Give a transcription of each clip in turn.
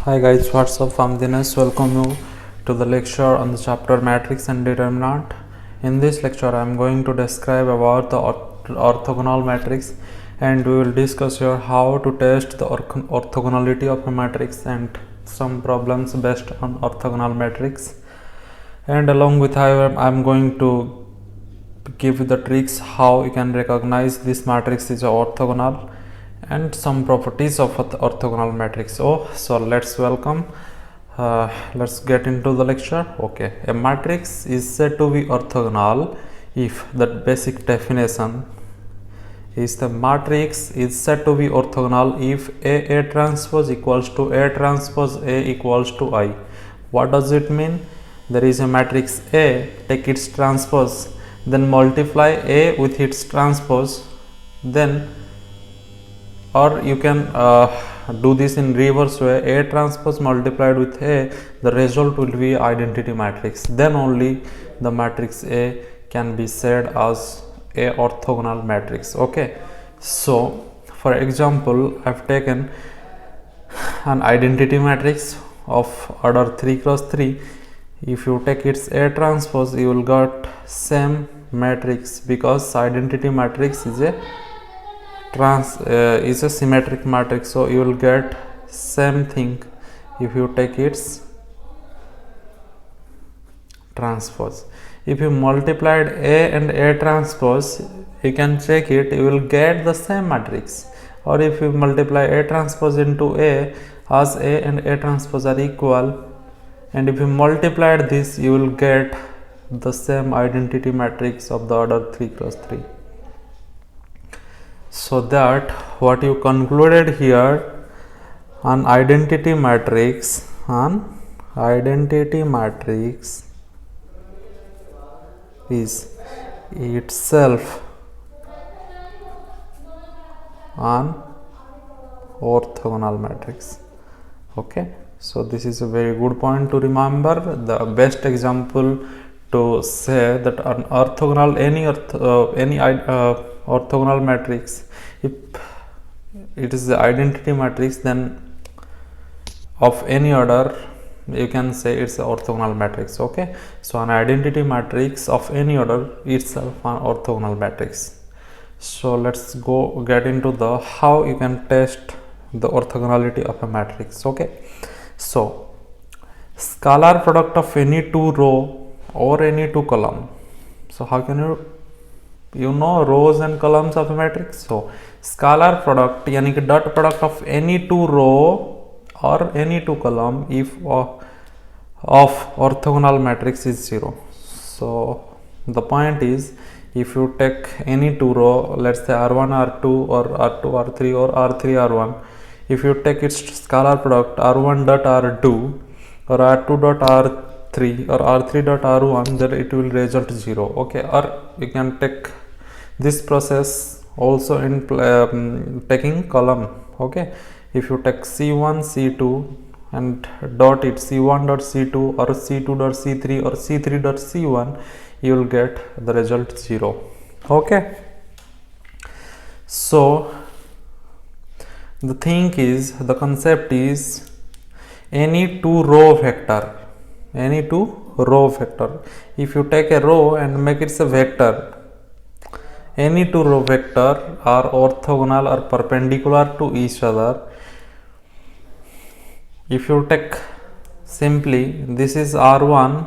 Hi guys, what's up? I'm Dinesh. Welcome you to the lecture on the chapter Matrix and Determinant. In this lecture, I'm going to describe about the orthogonal matrix, and we will discuss here how to test the orthogonality of a matrix and some problems based on orthogonal matrix. And along with I'm going to give the tricks how you can recognize this matrix is orthogonal and some properties of orthogonal matrix. So let's get into the lecture. Okay, a matrix is said to be orthogonal if the basic definition is the matrix is said to be orthogonal if A transpose equals to A transpose A equals to I. What does it mean? There is a matrix A, take its transpose, then multiply A with its transpose, then or you can do this in reverse way. A transpose multiplied with A, the result will be identity matrix. Then only the matrix A can be said as a orthogonal matrix. Okay, so for example, I've taken an identity matrix of order 3 cross 3. If you take its A transpose, you will get same matrix because identity matrix is a symmetric matrix, so you will get same thing if you take its transpose. If you multiplied A and A transpose, you can check it, you will get the same matrix. Or if you multiply A transpose into A, as A and A transpose are equal, and if you multiplied this, you will get the same identity matrix of the order 3 cross 3. So that what you concluded here, an identity matrix is itself an orthogonal matrix. Okay, so this is a very good point to remember. The best example to say that an orthogonal orthogonal matrix, if it is the identity matrix, then of any order you can say it's an orthogonal matrix. Okay, so an identity matrix of any order itself an orthogonal matrix. So let's get into the how you can test the orthogonality of a matrix. Okay, so scalar product of any two row or any two column. So how can you know rows and columns of a matrix? So scalar product यानी कि dot product of any two row or any two column if of orthogonal matrix is 0. So the point is, if you take any two row, let's say R1 R2 or R2 R3 or R3 R1, if you take its scalar product R1 dot R2 or R2 dot R3 or R3 dot R1, then it will result 0. Okay, or you can take this process also in taking column. Okay, if you take C1 C2 and dot it C1 dot C2 or C2 dot C3 or C3 dot C1, you will get the result 0. Okay, so the concept is any two row vector. If you take a row and make it a vector, any two row vector are orthogonal or perpendicular to each other. If you take simply this is R1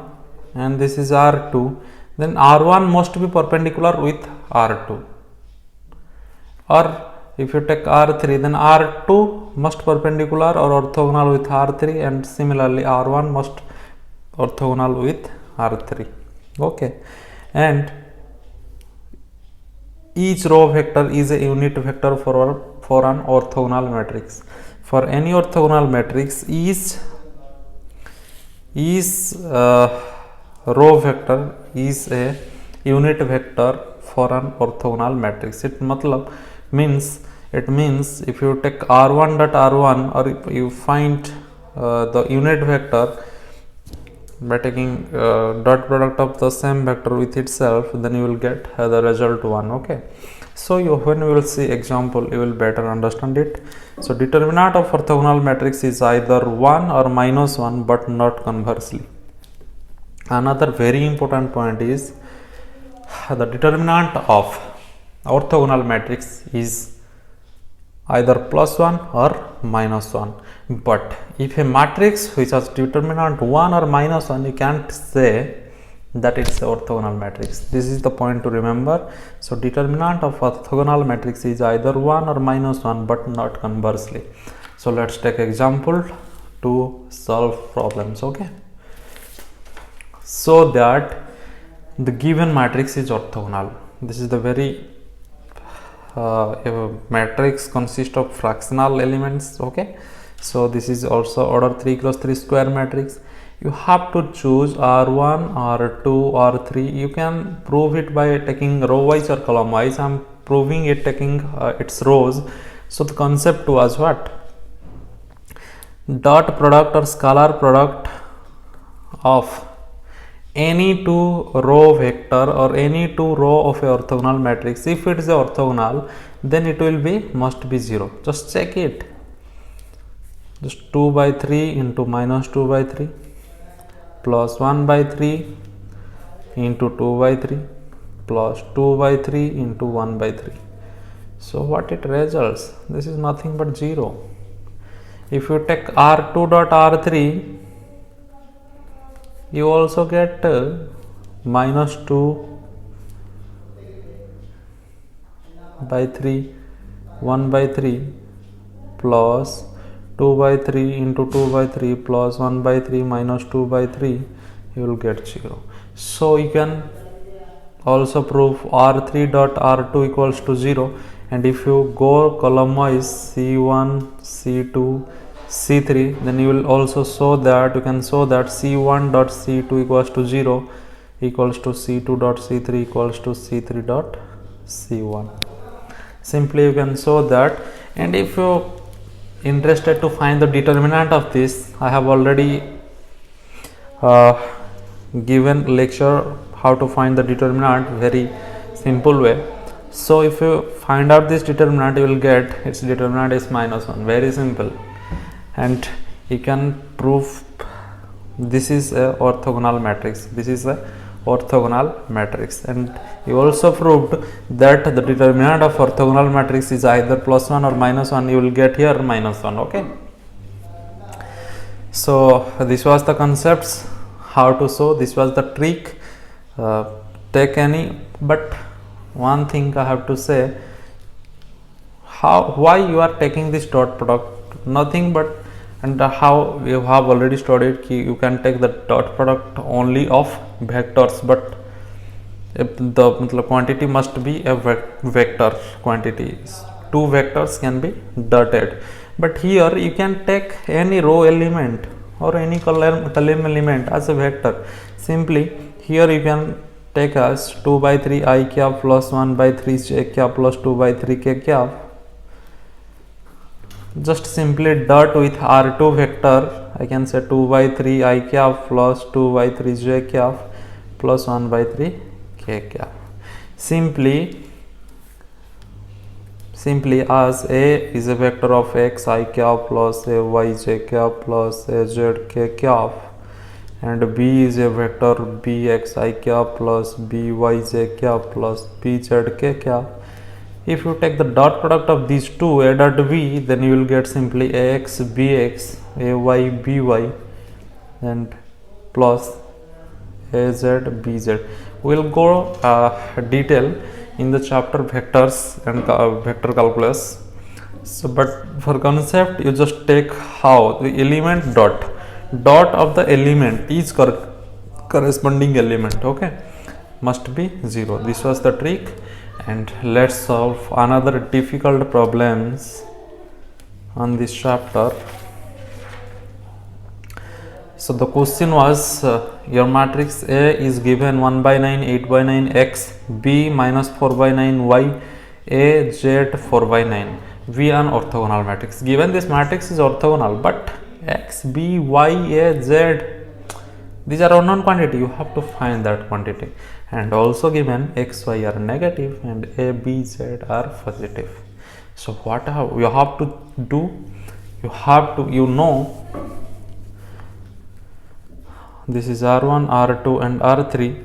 and this is R2, then R1 must be perpendicular with R2. Or if you take R3, then R2 must perpendicular or orthogonal with R3, and similarly R1 must orthogonal with R3. Okay, and each row vector is a unit vector for an orthogonal matrix. For any orthogonal matrix, each row vector is a unit vector for an orthogonal matrix. It means if you take R1 dot R1, or if you find the unit vector by taking dot product of the same vector with itself, then you will get the result 1. Okay, So when we will see example, you will better understand it. So determinant of orthogonal matrix is either 1 or -1, but not conversely. Another very important point is the determinant of orthogonal matrix is either +1 or -1. But if a matrix which has determinant 1 or -1, you can't say that it's orthogonal matrix. This is the point to remember. So determinant of orthogonal matrix is either 1 or -1, but not conversely. So let's take example to solve problems. Okay, so that the given matrix is orthogonal. This is the very matrix consists of fractional elements. Okay, so this is also order 3 cross 3 square matrix. You have to choose R1, R2, R3. You can prove it by taking row wise or column wise. I am proving it taking its rows. So the concept was what? Dot product or scalar product of any two row vector or any two row of a orthogonal matrix. If it is a orthogonal, then it will be must be 0. Just check it. Just 2 by 3 into -2 by 3 plus 1 by 3 into 2 by 3 plus 2 by 3 into 1 by 3. So what it results? This is nothing but 0. If you take R2 dot R3, you also get -2 by 3 1 by 3 plus 2 by 3 into 2 by 3 plus 1 by 3 minus 2 by 3, you will get 0. So you can also prove R3 dot R2 equals to 0, and if you go column wise C1, C2, C3, then you will also show that you can show that C1 dot C2 equals to 0 equals to C2 dot C3 equals to C3 dot C1. Simply you can show that. And if you interested to find the determinant of this, I have already given lecture how to find the determinant, very simple way. So if you find out this determinant, you will get its determinant is -1. Very simple. And you can prove this is a orthogonal matrix. This is a orthogonal matrix. And you also proved that the determinant of orthogonal matrix is either +1 or -1. You will get here -1. Okay, so this was the concepts, how to show. This was the trick. Take any, but one thing I have to say, why you are taking this dot product? Nothing but, and how you have already studied, you can take the dot product only of vectors, but the quantity must be a vector quantity. Two vectors can be dotted, but here you can take any row element or any column element as a vector. Simply here you can take as 2 by 3 I cap plus 1 by 3 j cap plus 2 by 3 k cap. Just simply dot with R2 vector. I can say 2 by 3 I cap plus 2 by 3 j cap plus 1 by 3 k cap. Simply as A is a vector of x I cap plus a y j cap plus a z k cap, and B is a vector b x I cap plus b y j cap plus b z k cap. If you take the dot product of these two, A dot B, then you will get simply ax bx, ay by, and plus az bz. We will go detail in the chapter vectors and vector calculus. So but for concept, you just take how the element dot of the element, each corresponding element, okay, must be 0. This was the trick. And let's solve another difficult problems on this chapter. So the question was, your matrix A is given 1 by 9, 8 by 9 x, B minus 4 by 9 y, A z 4 by 9. V an orthogonal matrix. Given this matrix is orthogonal, but x, b, y, a, z, These are unknown quantity, you have to find that quantity. And also given x, y are negative and a, b, z are positive. So what you have to do, you know this is r1, r2 and r3,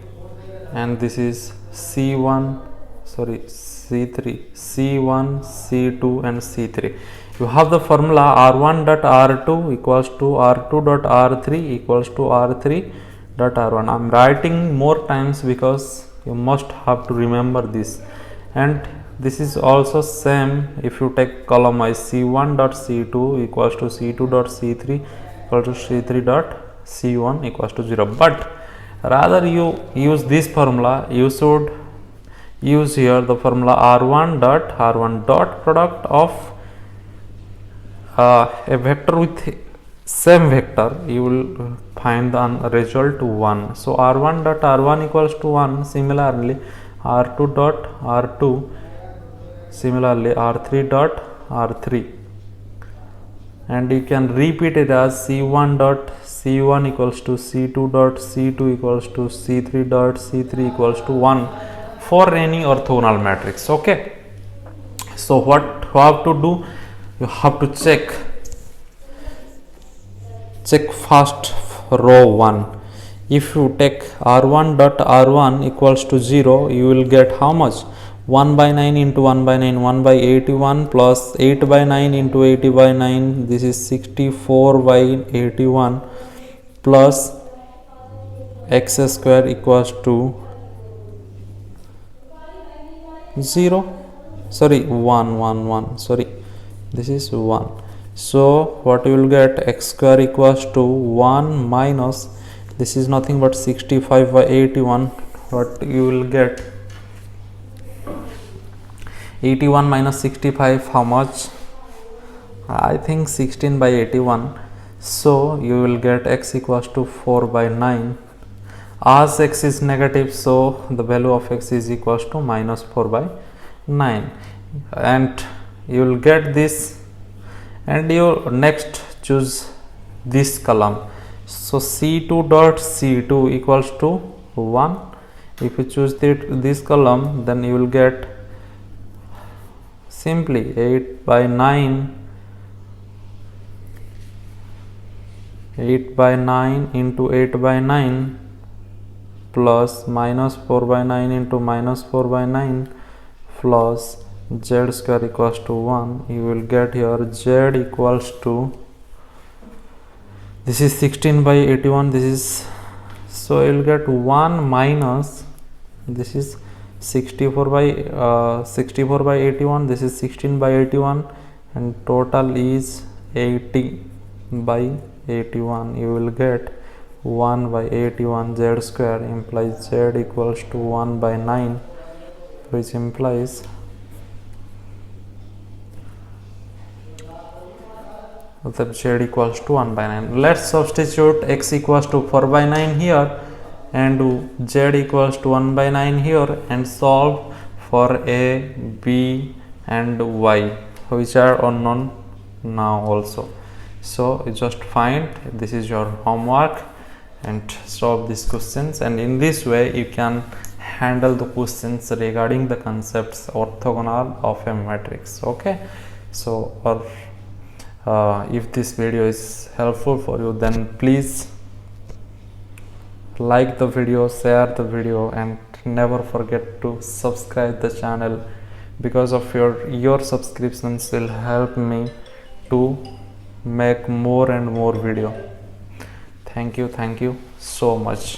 and this is c1, sorry, c3, c1, c2 and c3. You have the formula r1 dot r2 equals to r2 dot r3 equals to r3 dot r1. I am writing more times because you must have to remember this. And this is also same if you take column wise, c1 dot c2 equals to c2 dot c3 equals to c3 dot c1 equals to 0. But rather you use this formula, you should use here the formula r1 dot product of a vector with same vector, you will find the result 1. So r1 dot r1 equals to 1. Similarly r2 dot r2, similarly r3 dot r3, and you can repeat it as c1 dot c1 equals to c2 dot c2 equals to c3 dot c3 equals to 1 for any orthogonal matrix. Okay, so what you have to do, you have to check first row 1. If you take r1 dot r1 equals to 0, you will get how much? 1 by 9 into 1 by 9, 1 by 81 plus 8 by 9 into 80 by 9, this is 64 by 81 plus x square equals to 0, sorry, 1, sorry, this is 1. So what you will get, x square equals to 1 minus, this is nothing but 65 by 81. What you will get, 81 minus 65, how much? I think 16 by 81. So you will get x equals to 4 by 9. As x is negative, so the value of x is equals to minus 4 by 9, and you will get this. And you next choose this column. So c2 dot c2 equals to 1. If you choose this column, then you will get simply 8 by 9 into 8 by 9 plus minus 4 by 9 into minus 4 by 9 plus z square equals to 1. You will get here z equals to, this is 16 by 81, this is, so you will get 1 minus, this is 64 by 81, this is 16 by 81, and total is 80 by 81. You will get 1 by 81 z square implies z equals to 1 by 9, which implies that z equals to 1 by 9. Let's substitute x equals to 4 by 9 here and z equals to 1 by 9 here, and solve for a, b and y, which are unknown now also. So you just find, this is your homework, and solve these questions, and in this way you can handle the questions regarding the concepts orthogonal of a matrix. Okay, so if this video is helpful for you, then please like the video, share the video, and never forget to subscribe the channel, because of your subscriptions will help me to make more and more video. Thank you so much.